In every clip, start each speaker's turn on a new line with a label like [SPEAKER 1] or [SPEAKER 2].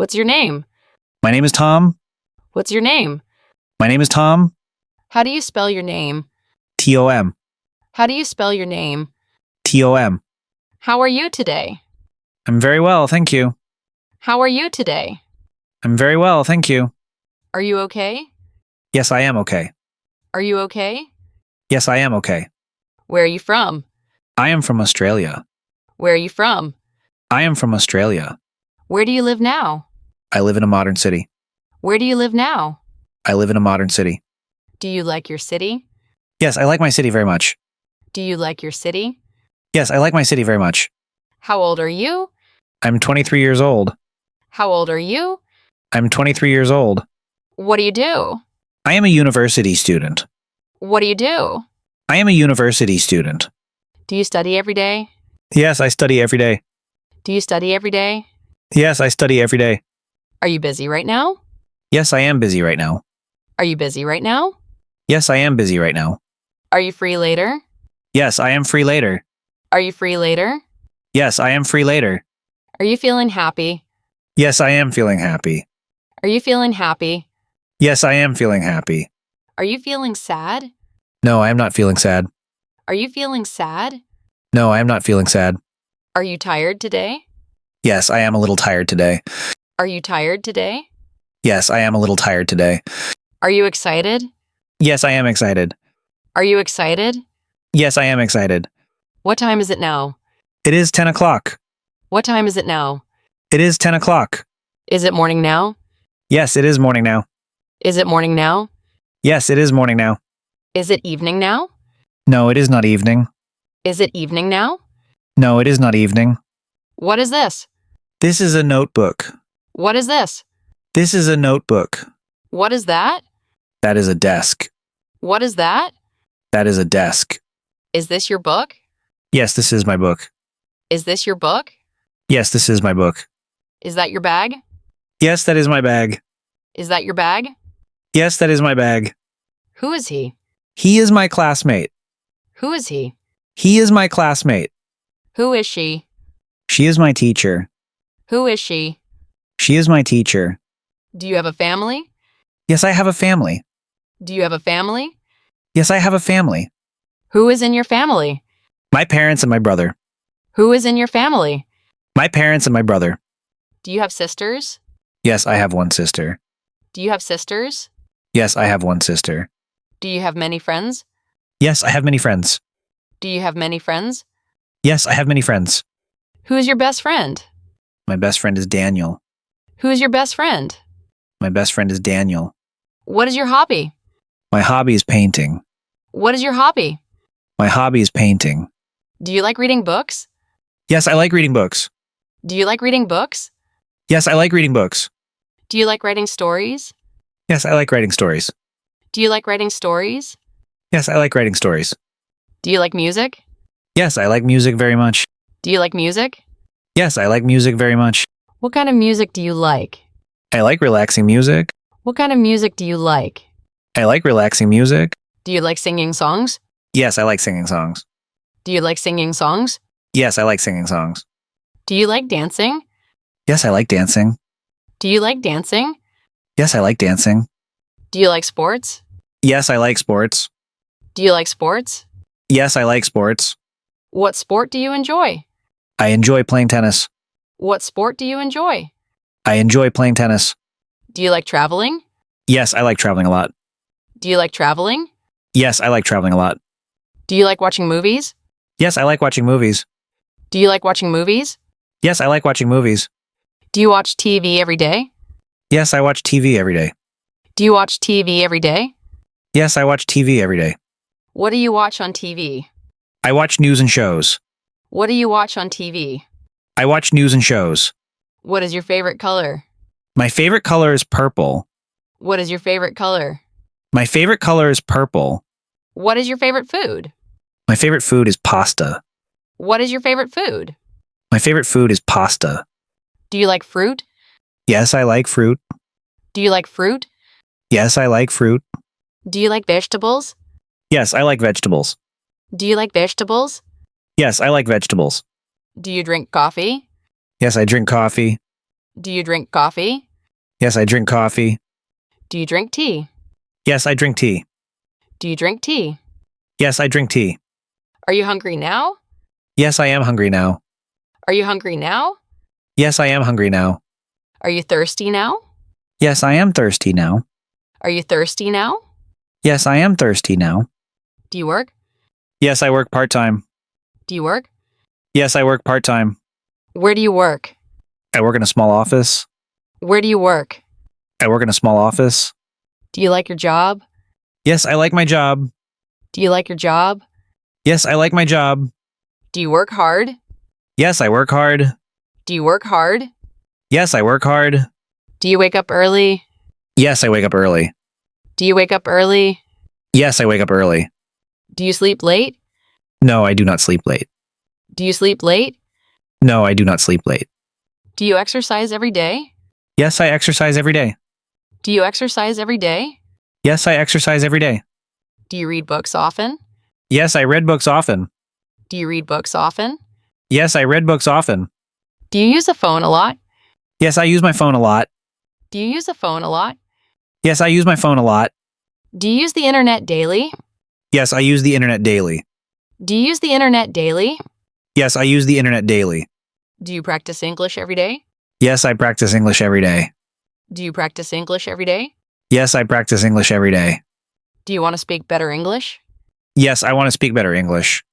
[SPEAKER 1] What's your name?
[SPEAKER 2] My name is Tom.
[SPEAKER 1] What's your name?
[SPEAKER 2] My name is Tom.
[SPEAKER 1] How do you spell your name?
[SPEAKER 2] Tom.
[SPEAKER 1] How do you spell your name?
[SPEAKER 2] Tom.
[SPEAKER 1] How are you today?
[SPEAKER 2] I'm very well, thank you.
[SPEAKER 1] How are you today?
[SPEAKER 2] I'm very well, thank you.
[SPEAKER 1] Are you okay?
[SPEAKER 2] Yes, I am okay.
[SPEAKER 1] Are you okay?
[SPEAKER 2] Yes, I am okay.
[SPEAKER 1] Where are you from?
[SPEAKER 2] I am from Australia.
[SPEAKER 1] Where are you from?
[SPEAKER 2] I am from Australia.
[SPEAKER 1] Where do you live now?
[SPEAKER 2] I live in a modern city.
[SPEAKER 1] Where do you live now?
[SPEAKER 2] I live in a modern city.
[SPEAKER 1] Do you like your city?
[SPEAKER 2] Yes, I like my city very much.
[SPEAKER 1] Do you like your city?
[SPEAKER 2] Yes, I like my city very much.
[SPEAKER 1] How old are you?
[SPEAKER 2] I'm 23 years old.
[SPEAKER 1] How old are you?
[SPEAKER 2] I'm 23 years old.
[SPEAKER 1] What do you do?
[SPEAKER 2] I am a university student.
[SPEAKER 1] What do you do?
[SPEAKER 2] I am a university student.
[SPEAKER 1] Do you study every day?
[SPEAKER 2] Yes, I study every day.
[SPEAKER 1] Do you study every day?
[SPEAKER 2] Yes, I study every day.
[SPEAKER 1] Are you busy right now?
[SPEAKER 2] Yes, I am busy right now.
[SPEAKER 1] Are you busy right now?
[SPEAKER 2] Yes, I am busy right now.
[SPEAKER 1] Are you free later?
[SPEAKER 2] Yes, I am free later.
[SPEAKER 1] Are you free later?
[SPEAKER 2] Yes, I am free later.
[SPEAKER 1] Are you feeling happy?
[SPEAKER 2] Yes, I am feeling happy.
[SPEAKER 1] Are you feeling happy?
[SPEAKER 2] Yes, I am feeling happy.
[SPEAKER 1] Are you feeling sad?
[SPEAKER 2] No, I am not feeling sad.
[SPEAKER 1] Are you feeling sad?
[SPEAKER 2] No, I am not feeling sad.
[SPEAKER 1] Are you tired today?
[SPEAKER 2] Yes, I am a little tired today.
[SPEAKER 1] Are you tired today?
[SPEAKER 2] Yes, I am a little tired today.
[SPEAKER 1] Are you excited?
[SPEAKER 2] Yes, I am excited.
[SPEAKER 1] Are you excited?
[SPEAKER 2] Yes, I am excited.
[SPEAKER 1] What time is it now?
[SPEAKER 2] It is 10 o'clock.
[SPEAKER 1] What time is it now?
[SPEAKER 2] It is 10 o'clock.
[SPEAKER 1] Is it morning now?
[SPEAKER 2] Yes, it is morning now.
[SPEAKER 1] Is it morning now?
[SPEAKER 2] Yes, it is morning now.
[SPEAKER 1] Is it evening now?
[SPEAKER 2] No, it is not evening.
[SPEAKER 1] Is it evening now?
[SPEAKER 2] No, it is not evening.
[SPEAKER 1] What is this?
[SPEAKER 2] This is a notebook.
[SPEAKER 1] What is this?
[SPEAKER 2] This is a notebook.
[SPEAKER 1] What is that?
[SPEAKER 2] That is a desk.
[SPEAKER 1] What is that?
[SPEAKER 2] That is a desk.
[SPEAKER 1] Is this your book?
[SPEAKER 2] Yes, this is my book.
[SPEAKER 1] Is this your book?
[SPEAKER 2] Yes, this is my book.
[SPEAKER 1] Is that your bag?
[SPEAKER 2] Yes, that is my bag.
[SPEAKER 1] Is that your bag?
[SPEAKER 2] Yes, that is my bag.
[SPEAKER 1] Who is he?
[SPEAKER 2] He is my classmate.
[SPEAKER 1] Who is he?
[SPEAKER 2] He is my classmate.
[SPEAKER 1] Who is she?
[SPEAKER 2] She is my teacher.
[SPEAKER 1] Who is she?
[SPEAKER 2] She is my teacher.
[SPEAKER 1] Do you have a family?
[SPEAKER 2] Yes, I have a family.
[SPEAKER 1] Do you have a family?
[SPEAKER 2] Yes, I have a family.
[SPEAKER 1] Who is in your family?
[SPEAKER 2] My parents and my brother.
[SPEAKER 1] Who is in your family?
[SPEAKER 2] My parents and my brother.
[SPEAKER 1] Do you have sisters?
[SPEAKER 2] Yes, I have one sister.
[SPEAKER 1] Do you have sisters?
[SPEAKER 2] Yes, I have one sister.
[SPEAKER 1] Do you have many friends?
[SPEAKER 2] Yes, I have many friends.
[SPEAKER 1] Do you have many friends?
[SPEAKER 2] Yes, I have many friends.
[SPEAKER 1] Who is your best friend?
[SPEAKER 2] My best friend is Daniel.
[SPEAKER 1] Who is your best friend?
[SPEAKER 2] My best friend is Daniel.
[SPEAKER 1] What is your hobby?
[SPEAKER 2] My hobby is painting.
[SPEAKER 1] What is your hobby?
[SPEAKER 2] My hobby is painting.
[SPEAKER 1] Do you like reading books?
[SPEAKER 2] Yes, I like reading books.
[SPEAKER 1] Do you like reading books?
[SPEAKER 2] Yes, I like reading books.
[SPEAKER 1] Do you like writing stories?
[SPEAKER 2] Yes, I like writing stories.
[SPEAKER 1] Do you like writing stories?
[SPEAKER 2] Yes, I like writing stories.
[SPEAKER 1] Do you like music?
[SPEAKER 2] Yes, I like music very much.
[SPEAKER 1] Do you like music?
[SPEAKER 2] Yes, I like music very much.
[SPEAKER 1] What kind of music do you like?
[SPEAKER 2] I like relaxing music.
[SPEAKER 1] What kind of music do you like?
[SPEAKER 2] I like relaxing music.
[SPEAKER 1] Do you like singing songs?
[SPEAKER 2] Yes, I like singing songs.
[SPEAKER 1] Do you like singing songs?
[SPEAKER 2] Yes, I like singing songs.
[SPEAKER 1] Do you like dancing?
[SPEAKER 2] Yes, I like dancing.
[SPEAKER 1] Do you like dancing?
[SPEAKER 2] Yes, I like dancing.
[SPEAKER 1] Do you like sports?
[SPEAKER 2] Yes, I like sports.
[SPEAKER 1] Do you like sports?
[SPEAKER 2] Yes, I like sports.
[SPEAKER 1] What sport do you enjoy?
[SPEAKER 2] I enjoy playing tennis.
[SPEAKER 1] What sport do you enjoy?
[SPEAKER 2] I enjoy playing tennis.
[SPEAKER 1] Do you like traveling?
[SPEAKER 2] Yes, I like traveling a lot.
[SPEAKER 1] Do you like traveling?
[SPEAKER 2] Yes, I like traveling a lot.
[SPEAKER 1] Do you like watching movies?
[SPEAKER 2] Yes, I like watching movies.
[SPEAKER 1] Do you like watching movies?
[SPEAKER 2] Yes, I like watching movies.
[SPEAKER 1] Do you watch TV every day?
[SPEAKER 2] Yes, I watch TV every day.
[SPEAKER 1] Do you watch TV every day?
[SPEAKER 2] Yes, I watch TV every day.
[SPEAKER 1] What do you watch on TV?
[SPEAKER 2] I watch news and shows.
[SPEAKER 1] What do you watch on TV?
[SPEAKER 2] I watch news and shows.
[SPEAKER 1] What is your favorite color?
[SPEAKER 2] My favorite color is purple.
[SPEAKER 1] What is your favorite color?
[SPEAKER 2] My favorite color is purple.
[SPEAKER 1] What is your favorite food?
[SPEAKER 2] My favorite food is pasta.
[SPEAKER 1] What is your favorite food?
[SPEAKER 2] My favorite food is pasta.
[SPEAKER 1] Do you like fruit?
[SPEAKER 2] Yes, I like fruit.
[SPEAKER 1] Do you like fruit?
[SPEAKER 2] Yes, I like fruit.
[SPEAKER 1] Do you like vegetables?
[SPEAKER 2] Yes, I like vegetables.
[SPEAKER 1] Do you like vegetables?
[SPEAKER 2] Yes, I like vegetables.
[SPEAKER 1] Do you drink coffee?
[SPEAKER 2] Yes, I drink coffee.
[SPEAKER 1] Do you drink coffee?
[SPEAKER 2] Yes, I drink coffee.
[SPEAKER 1] Do you drink tea?
[SPEAKER 2] Yes, I drink tea.
[SPEAKER 1] Do you drink tea?
[SPEAKER 2] Yes, I drink tea.
[SPEAKER 1] Are you hungry now?
[SPEAKER 2] Yes, I am hungry now.
[SPEAKER 1] Are you hungry now?
[SPEAKER 2] Yes, I am hungry now.
[SPEAKER 1] Are you thirsty now?
[SPEAKER 2] Yes, I am thirsty now.
[SPEAKER 1] Are you thirsty now?
[SPEAKER 2] Yes, I am thirsty now.
[SPEAKER 1] Do you work?
[SPEAKER 2] Yes, I work part-time.
[SPEAKER 1] Do you work?
[SPEAKER 2] Yes, I work part-time.
[SPEAKER 1] Where do you work?
[SPEAKER 2] I work in a small office.
[SPEAKER 1] Where do you work?
[SPEAKER 2] I work in a small office.
[SPEAKER 1] Do you like your job?
[SPEAKER 2] Yes, I like my job.
[SPEAKER 1] Do you like your job?
[SPEAKER 2] Yes, I like my job.
[SPEAKER 1] Do you work hard?
[SPEAKER 2] Yes, I work hard.
[SPEAKER 1] Do you work hard?
[SPEAKER 2] Yes, I work hard.
[SPEAKER 1] Do you wake up early?
[SPEAKER 2] Yes, I wake up early.
[SPEAKER 1] Do you wake up early?
[SPEAKER 2] Yes, I wake up early.
[SPEAKER 1] Do you sleep late?
[SPEAKER 2] No, I do not sleep late.
[SPEAKER 1] Do you sleep late?
[SPEAKER 2] No, I do not sleep late.
[SPEAKER 1] Do you exercise every day?
[SPEAKER 2] Yes, I exercise every day.
[SPEAKER 1] Do you exercise every day?
[SPEAKER 2] Yes, I exercise every day.
[SPEAKER 1] Do you read books often?
[SPEAKER 2] Yes, I read books often.
[SPEAKER 1] Do you read books often?
[SPEAKER 2] Yes, I read books often.
[SPEAKER 1] Do you use a phone a lot?
[SPEAKER 2] Yes, I use my phone a lot.
[SPEAKER 1] Do you use a phone a lot?
[SPEAKER 2] Yes, I use my phone a lot.
[SPEAKER 1] Do you use the internet daily?
[SPEAKER 2] Yes, I use the internet daily.
[SPEAKER 1] Do you use the internet daily?
[SPEAKER 2] Yes, I use the internet daily.
[SPEAKER 1] Do you practice English every day?
[SPEAKER 2] Yes, I practice English every day.
[SPEAKER 1] Do you practice English every day?
[SPEAKER 2] Yes, I practice English every day.
[SPEAKER 1] Do you want to speak better English?
[SPEAKER 2] Yes, I want to speak better English.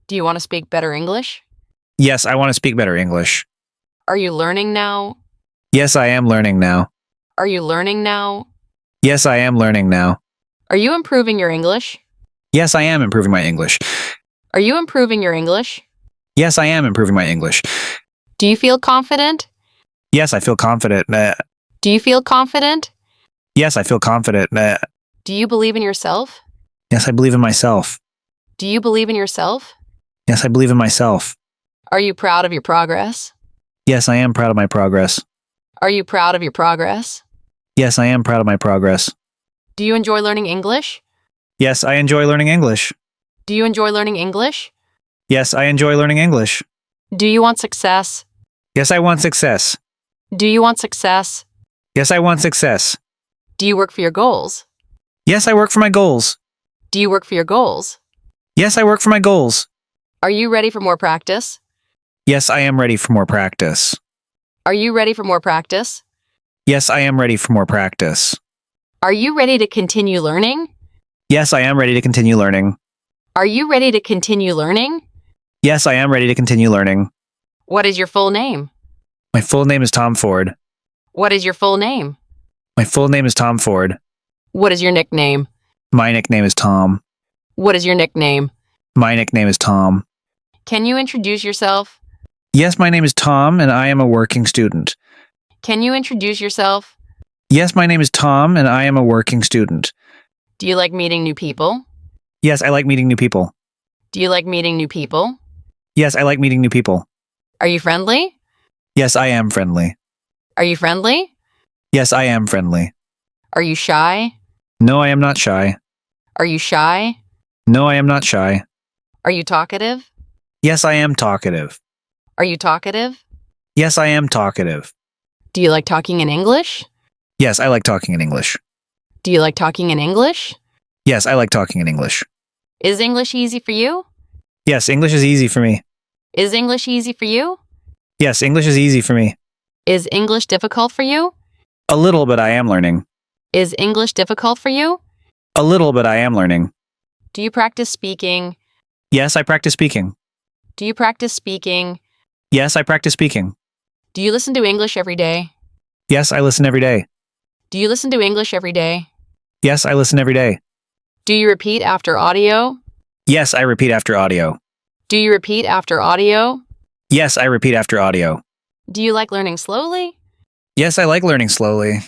[SPEAKER 1] Do you want to speak better English?
[SPEAKER 2] Yes, I want to speak better English.
[SPEAKER 1] Are you learning now?
[SPEAKER 2] Yes, I am learning now.
[SPEAKER 1] Are you learning now?
[SPEAKER 2] Yes, I am learning now.
[SPEAKER 1] Are you improving your English?
[SPEAKER 2] Yes, I am improving my English.
[SPEAKER 1] Are you improving your English?
[SPEAKER 2] Yes, I am improving my English.
[SPEAKER 1] Do you feel confident?
[SPEAKER 2] Yes, I feel confident.
[SPEAKER 1] Do you feel confident?
[SPEAKER 2] Yes, I feel confident.
[SPEAKER 1] Do you believe in yourself?
[SPEAKER 2] Yes, I believe in myself.
[SPEAKER 1] Do you believe in yourself?
[SPEAKER 2] Yes, I believe in myself.
[SPEAKER 1] Are you proud of your progress?
[SPEAKER 2] Yes, I am proud of my progress.
[SPEAKER 1] Are you proud of your progress?
[SPEAKER 2] Yes, I am proud of my progress.
[SPEAKER 1] Do you enjoy learning English?
[SPEAKER 2] Yes, I enjoy learning English.
[SPEAKER 1] Do you enjoy learning English?
[SPEAKER 2] Yes, I enjoy learning English.
[SPEAKER 1] Do you want success?
[SPEAKER 2] Yes, I want success.
[SPEAKER 1] Do you want success?
[SPEAKER 2] Yes, I want success.
[SPEAKER 1] Do you work for your goals?
[SPEAKER 2] Yes, I work for my goals.
[SPEAKER 1] Do you work for your goals?
[SPEAKER 2] Yes, I work for my goals.
[SPEAKER 1] Are you ready for more practice?
[SPEAKER 2] Yes, I am ready for more practice.
[SPEAKER 1] Are you ready for more practice?
[SPEAKER 2] Yes, I am ready for more practice.
[SPEAKER 1] Are you ready to continue learning?
[SPEAKER 2] Yes, I am ready to continue learning.
[SPEAKER 1] Are you ready to continue learning?
[SPEAKER 2] Yes, I am ready to continue learning.
[SPEAKER 1] What is your full name?
[SPEAKER 2] My full name is Tom Ford.
[SPEAKER 1] What is your full name?
[SPEAKER 2] My full name is Tom Ford.
[SPEAKER 1] What is your nickname?
[SPEAKER 2] My nickname is Tom.
[SPEAKER 1] What is your nickname?
[SPEAKER 2] My nickname is Tom.
[SPEAKER 1] Can you introduce yourself?
[SPEAKER 2] Yes, my name is Tom, and I am a working student.
[SPEAKER 1] Can you introduce yourself?
[SPEAKER 2] Yes, my name is Tom, and I am a working student.
[SPEAKER 1] Do you like meeting new people?
[SPEAKER 2] Yes, I like meeting new people.
[SPEAKER 1] Do you like meeting new people?
[SPEAKER 2] Yes, I like meeting new people.
[SPEAKER 1] Are you friendly?
[SPEAKER 2] Yes, I am friendly.
[SPEAKER 1] Are you friendly?
[SPEAKER 2] Yes, I am friendly.
[SPEAKER 1] Are you shy?
[SPEAKER 2] No, I am not shy.
[SPEAKER 1] Are you shy?
[SPEAKER 2] No, I am not shy.
[SPEAKER 1] Are you talkative?
[SPEAKER 2] Yes, I am talkative.
[SPEAKER 1] Are you talkative?
[SPEAKER 2] Yes, I am talkative.
[SPEAKER 1] Do you like talking in English?
[SPEAKER 2] Yes, I like talking in English.
[SPEAKER 1] Do you like talking in English?
[SPEAKER 2] Yes, I like talking in English.
[SPEAKER 1] Is English easy for you?
[SPEAKER 2] Yes, English is easy for me.
[SPEAKER 1] Is English easy for you?
[SPEAKER 2] Yes, English is easy for me.
[SPEAKER 1] Is English difficult for you?
[SPEAKER 2] A little, but I am learning.
[SPEAKER 1] Is English difficult for you?
[SPEAKER 2] A little, but I am learning.
[SPEAKER 1] Do you practice speaking?
[SPEAKER 2] Yes, I practice speaking.
[SPEAKER 1] Do you practice speaking?
[SPEAKER 2] Yes, I practice speaking.
[SPEAKER 1] Do you listen to English every day?
[SPEAKER 2] Yes, I listen every day.
[SPEAKER 1] Do you listen to English every day?
[SPEAKER 2] Yes, I listen every day.
[SPEAKER 1] Do you repeat after audio?
[SPEAKER 2] Yes, I repeat after audio.
[SPEAKER 1] Do you repeat after audio?
[SPEAKER 2] Yes, I repeat after audio.
[SPEAKER 1] Do you like learning slowly?
[SPEAKER 2] Yes, I like learning slowly.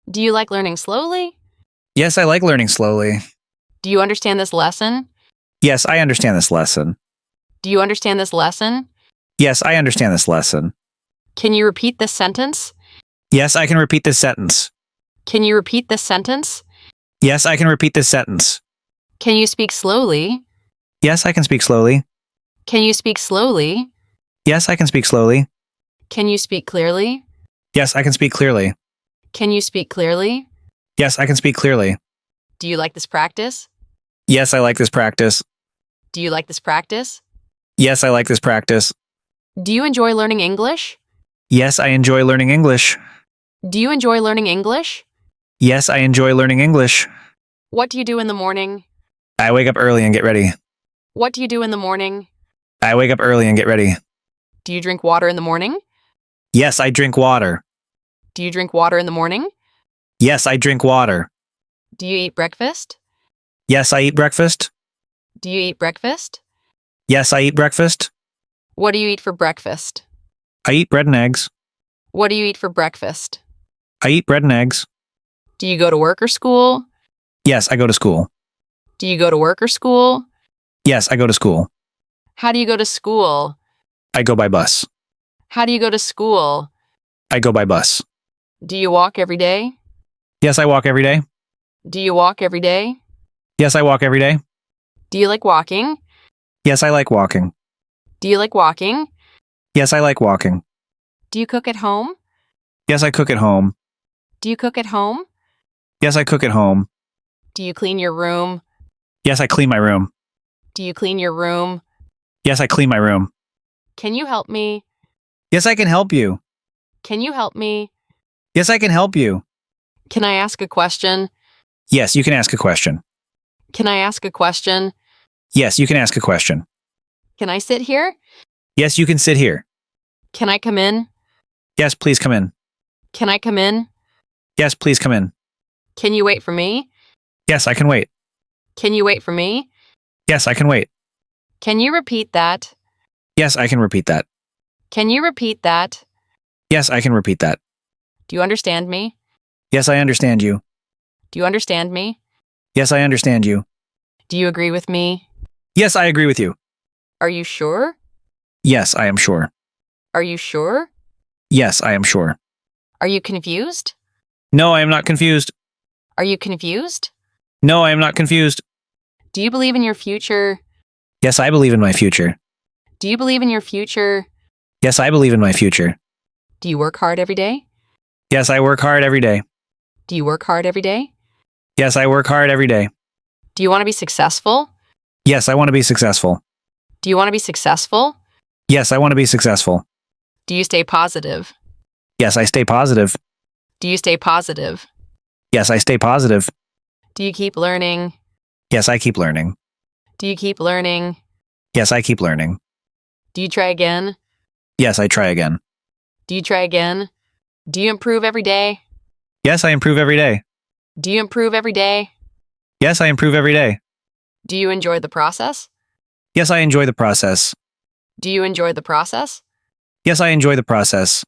[SPEAKER 1] Do you like learning slowly?
[SPEAKER 2] Yes, I like learning slowly.
[SPEAKER 1] Do you understand this lesson?
[SPEAKER 2] Yes, I understand this lesson.
[SPEAKER 1] Do you understand this lesson?
[SPEAKER 2] Yes, I understand this lesson.
[SPEAKER 1] Can you repeat this sentence?
[SPEAKER 2] Yes, I can repeat this sentence.
[SPEAKER 1] Can you repeat this sentence?
[SPEAKER 2] Yes, I can repeat this sentence.
[SPEAKER 1] Can you speak slowly?
[SPEAKER 2] Yes, I can speak slowly.
[SPEAKER 1] Can you speak slowly?
[SPEAKER 2] Yes, I can speak slowly.
[SPEAKER 1] Can you speak clearly?
[SPEAKER 2] Yes, I can speak clearly.
[SPEAKER 1] Can you speak clearly?
[SPEAKER 2] Yes, I can speak clearly.
[SPEAKER 1] Do you like this practice?
[SPEAKER 2] Yes, I like this practice.
[SPEAKER 1] Do you like this practice?
[SPEAKER 2] Yes, I like this practice.
[SPEAKER 1] Do you enjoy learning English?
[SPEAKER 2] Yes, I enjoy learning English.
[SPEAKER 1] Do you enjoy learning English?
[SPEAKER 2] Yes, I enjoy learning English.
[SPEAKER 1] What do you do in the morning?
[SPEAKER 2] I wake up early and get ready.
[SPEAKER 1] What do you do in the morning?
[SPEAKER 2] I wake up early and get ready.
[SPEAKER 1] Do you drink water in the morning?
[SPEAKER 2] Yes, I drink water.
[SPEAKER 1] Do you drink water in the morning?
[SPEAKER 2] Yes, I drink water.
[SPEAKER 1] Do you eat breakfast?
[SPEAKER 2] Yes, I eat breakfast.
[SPEAKER 1] Do you eat breakfast?
[SPEAKER 2] Yes, I eat breakfast.
[SPEAKER 1] What do you eat for breakfast?
[SPEAKER 2] I eat bread and eggs.
[SPEAKER 1] What do you eat for breakfast?
[SPEAKER 2] I eat bread and eggs.
[SPEAKER 1] Do you go to work or school?
[SPEAKER 2] Yes, I go to school.
[SPEAKER 1] Do you go to work or school?
[SPEAKER 2] Yes, I go to school.
[SPEAKER 1] How do you go to school?
[SPEAKER 2] I go by bus.
[SPEAKER 1] How do you go to school?
[SPEAKER 2] I go by bus.
[SPEAKER 1] Do you walk every day?
[SPEAKER 2] Yes, I walk every day.
[SPEAKER 1] Do you walk every day?
[SPEAKER 2] Yes, I walk every day.
[SPEAKER 1] Do you like walking?
[SPEAKER 2] Yes, I like walking.
[SPEAKER 1] Do you like walking?
[SPEAKER 2] Yes, I like walking.
[SPEAKER 1] Do you cook at home?
[SPEAKER 2] Yes, I cook at home.
[SPEAKER 1] Do you cook at home?
[SPEAKER 2] Yes, I cook at home.
[SPEAKER 1] Do you clean your room?
[SPEAKER 2] Yes, I clean my room.
[SPEAKER 1] Do you clean your room?
[SPEAKER 2] Yes, I clean my room.
[SPEAKER 1] Can you help me?
[SPEAKER 2] Yes, I can help you.
[SPEAKER 1] Can you help me?
[SPEAKER 2] Yes, I can help you.
[SPEAKER 1] Can I ask a question?
[SPEAKER 2] Yes, you can ask a question.
[SPEAKER 1] Can I ask a question?
[SPEAKER 2] Yes, you can ask a question.
[SPEAKER 1] Can I sit here?
[SPEAKER 2] Yes, you can sit here.
[SPEAKER 1] Can I come in?
[SPEAKER 2] Yes, please come in.
[SPEAKER 1] Can I come in?
[SPEAKER 2] Yes, please come in.
[SPEAKER 1] Can you wait for me?
[SPEAKER 2] Yes, I can wait.
[SPEAKER 1] Can you wait for me?
[SPEAKER 2] Yes, I can wait.
[SPEAKER 1] Can you repeat that?
[SPEAKER 2] Yes, I can repeat that.
[SPEAKER 1] Can you repeat that?
[SPEAKER 2] Yes, I can repeat that.
[SPEAKER 1] Do you understand me?
[SPEAKER 2] Yes, I understand you.
[SPEAKER 1] Do you understand me?
[SPEAKER 2] Yes, I understand you.
[SPEAKER 1] Do you agree with me?
[SPEAKER 2] Yes, I agree with you.
[SPEAKER 1] Are you sure?
[SPEAKER 2] Yes, I am sure.
[SPEAKER 1] Are you sure?
[SPEAKER 2] Yes, I am sure.
[SPEAKER 1] Are you confused?
[SPEAKER 2] No, I am not confused.
[SPEAKER 1] Are you confused?
[SPEAKER 2] No, I am not confused.
[SPEAKER 1] Do you believe in your future?
[SPEAKER 2] Yes, I believe in my future.
[SPEAKER 1] Do you believe in your future?
[SPEAKER 2] Yes, I believe in my future.
[SPEAKER 1] Do you work hard every day?
[SPEAKER 2] Yes, I work hard every day.
[SPEAKER 1] Do you work hard every day?
[SPEAKER 2] Yes, I work hard every day.
[SPEAKER 1] Do you want to be successful?
[SPEAKER 2] Yes, I want to be successful.
[SPEAKER 1] Do you want to be successful?
[SPEAKER 2] Yes, I want to be successful.
[SPEAKER 1] Do you stay positive?
[SPEAKER 2] Yes, I stay positive.
[SPEAKER 1] Do you stay positive?
[SPEAKER 2] Yes, I stay positive.
[SPEAKER 1] Do you keep learning?
[SPEAKER 2] Yes, I keep learning.
[SPEAKER 1] Do you keep learning?
[SPEAKER 2] Yes, I keep learning.
[SPEAKER 1] Do you try again?
[SPEAKER 2] Yes, I try again.
[SPEAKER 1] Do you try again? Do you improve every day?
[SPEAKER 2] Yes, I improve every day.
[SPEAKER 1] Do you improve every day?
[SPEAKER 2] Yes, I improve every day.
[SPEAKER 1] Do you enjoy the process?
[SPEAKER 2] Yes, I enjoy the process.
[SPEAKER 1] Do you enjoy the process?
[SPEAKER 2] Yes, I enjoy the process.